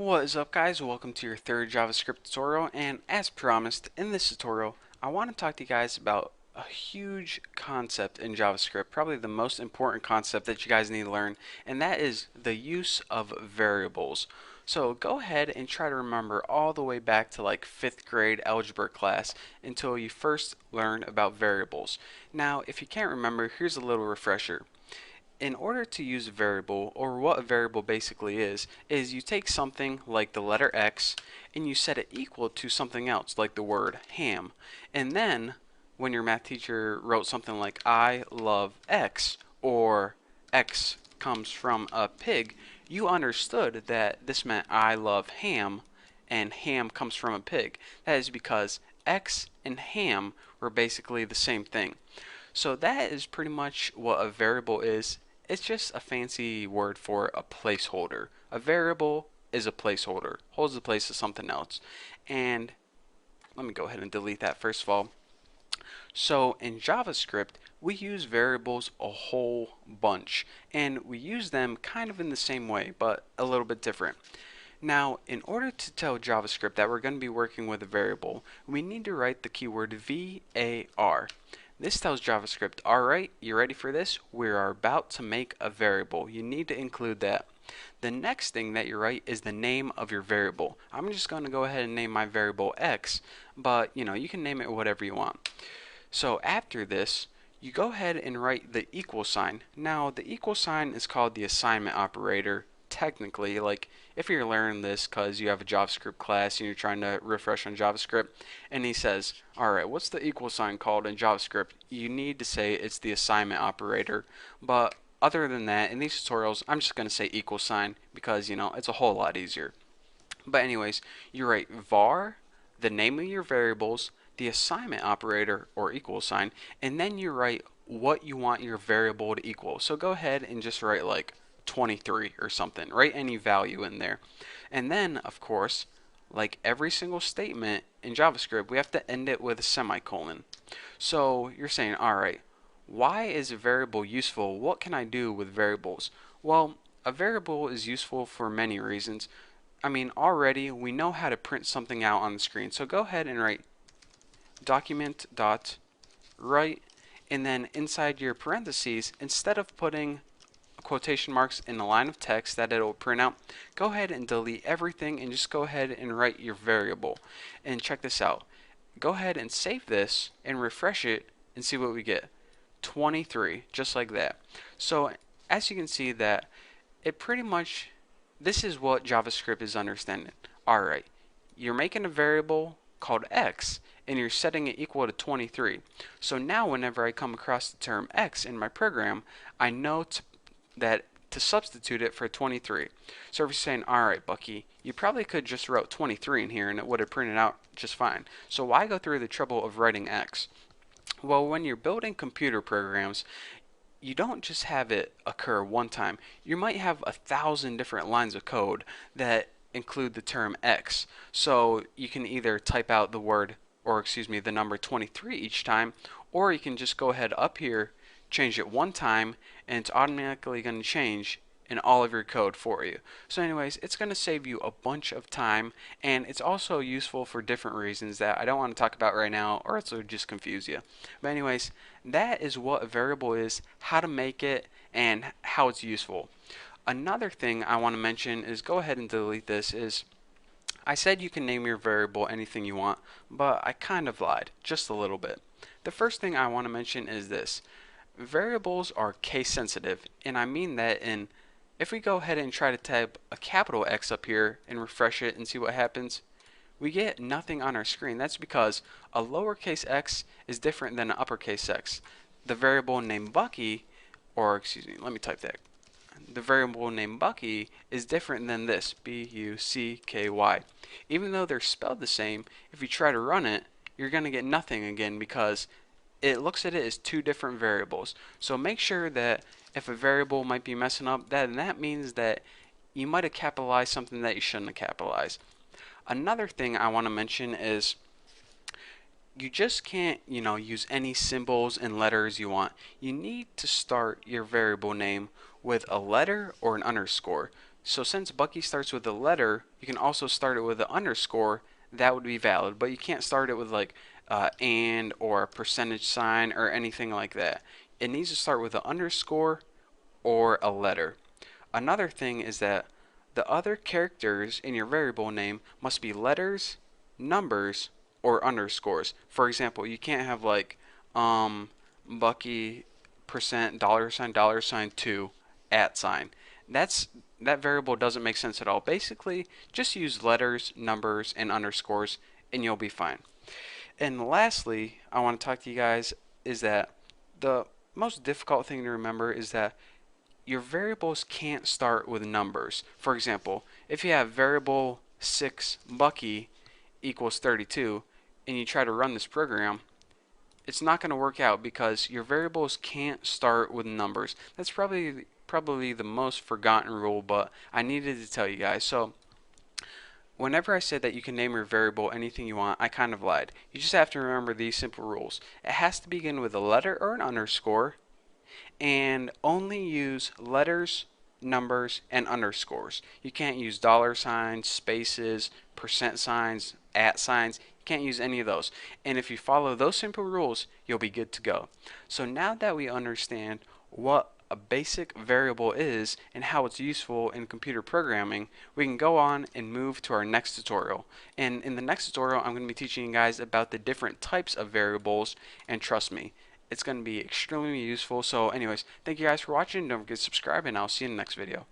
What is up, guys? Welcome to your third JavaScript tutorial, and as promised in this tutorial I want to talk to you guys about a huge concept in JavaScript, probably the most important concept that you guys need to learn, and that is the use of variables. So go ahead and try to remember all the way back to like 5th grade algebra class until you first learned about variables. Now if you can't remember, here's a little refresher. In order to use a variable, or what a variable basically is you take something like the letter X and you set it equal to something else like the word ham. And then when your math teacher wrote something like I love X or X comes from a pig, you understood that this meant I love ham and ham comes from a pig. That is because X and ham were basically the same thing. So that is pretty much what a variable is. It's just a fancy word for a placeholder. A variable is a placeholder, holds the place of something else. And let me go ahead and delete that first of all. So in JavaScript, we use variables a whole bunch, and we use them kind of in the same way, but a little bit different. Now, in order to tell JavaScript that we're going to be working with a variable, we need to write the keyword var. This tells JavaScript, alright, you ready for this? We are about to make a variable. You need to include that. The next thing that you write is the name of your variable. I'm just going to go ahead and name my variable X, but you can name it whatever you want. So after this, you go ahead and write the equal sign. Now, the equal sign is called the assignment operator. Technically, like if you're learning this because you have a JavaScript class and you're trying to refresh on JavaScript, and he says, alright, what's the equal sign called in JavaScript? You need to say it's the assignment operator. But other than that, in these tutorials, I'm just going to say equal sign because, it's a whole lot easier. But anyways, you write var, the name of your variables, the assignment operator or equal sign, and then you write what you want your variable to equal. So go ahead and just write like 23 or something. Write any value in there. And then, of course, like every single statement in JavaScript, we have to end it with a semicolon. So you're saying, alright, why is a variable useful? What can I do with variables? Well, a variable is useful for many reasons. I mean, already we know how to print something out on the screen. So go ahead and write document.write, and then inside your parentheses, instead of putting quotation marks in a line of text that it'll print out, go ahead and delete everything and just go ahead and write your variable. And check this out. Go ahead and save this and refresh it and see what we get. 23, just like that. So as you can see that it pretty much, this is what JavaScript is understanding. Alright, you're making a variable called X and you're setting it equal to 23. So now whenever I come across the term X in my program, I know to substitute it for 23. So if you're saying, alright Bucky, you probably could just wrote 23 in here and it would have printed out just fine. So why go through the trouble of writing X? Well, when you're building computer programs, you don't just have it occur one time. You might have 1,000 different lines of code that include the term X. So you can either type out the word, or excuse me, the number 23 each time, or you can just go ahead up here, change it one time, and it's automatically going to change in all of your code for you. So anyways, it's going to save you a bunch of time, and it's also useful for different reasons that I don't want to talk about right now, or else it would just confuse you. But anyways, that is what a variable is, how to make it, and how it's useful. Another thing I want to mention is, go ahead and delete this, is I said you can name your variable anything you want, but I kind of lied, just a little bit. The first thing I want to mention is this. Variables are case sensitive, and I mean that in, if we go ahead and try to type a capital X up here and refresh it and see what happens, we get nothing on our screen. That's because a lowercase x is different than an uppercase x. The variable named Bucky, or excuse me, let me type that. The variable named Bucky is different than this, B-U-C-K-Y. Even though they're spelled the same, if you try to run it, you're going to get nothing again because it looks at it as two different variables. So make sure that if a variable might be messing up, that means that you might have capitalized something that you shouldn't have capitalized. Another thing I want to mention is you just can't, use any symbols and letters you want. You need to start your variable name with a letter or an underscore. So since Bucky starts with a letter, you can also start it with an underscore. That would be valid, but you can't start it with like and or a percentage sign or anything like that. It needs to start with an underscore or a letter. Another thing is that the other characters in your variable name must be letters, numbers, or underscores. For example, you can't have like Bucky percent dollar sign 2 at sign. That's that variable doesn't make sense at all. Basically, just use letters, numbers, and underscores, and you'll be fine. And lastly, I want to talk to you guys is that the most difficult thing to remember is that your variables can't start with numbers. For example, if you have variable 6 Bucky equals 32 and you try to run this program, it's not going to work out because your variables can't start with numbers. That's probably the most forgotten rule, but I needed to tell you guys. So whenever I said that you can name your variable anything you want, I kind of lied. You just have to remember these simple rules. It has to begin with a letter or an underscore, and only use letters, numbers, and underscores. You can't use dollar signs, spaces, percent signs, at signs. You can't use any of those. And if you follow those simple rules, you'll be good to go. So now that we understand what a basic variable is and how it's useful in computer programming, we can go on and move to our next tutorial. And in the next tutorial, I'm going to be teaching you guys about the different types of variables, and trust me, it's going to be extremely useful. So anyways, thank you guys for watching. Don't forget to subscribe, and I'll see you in the next video.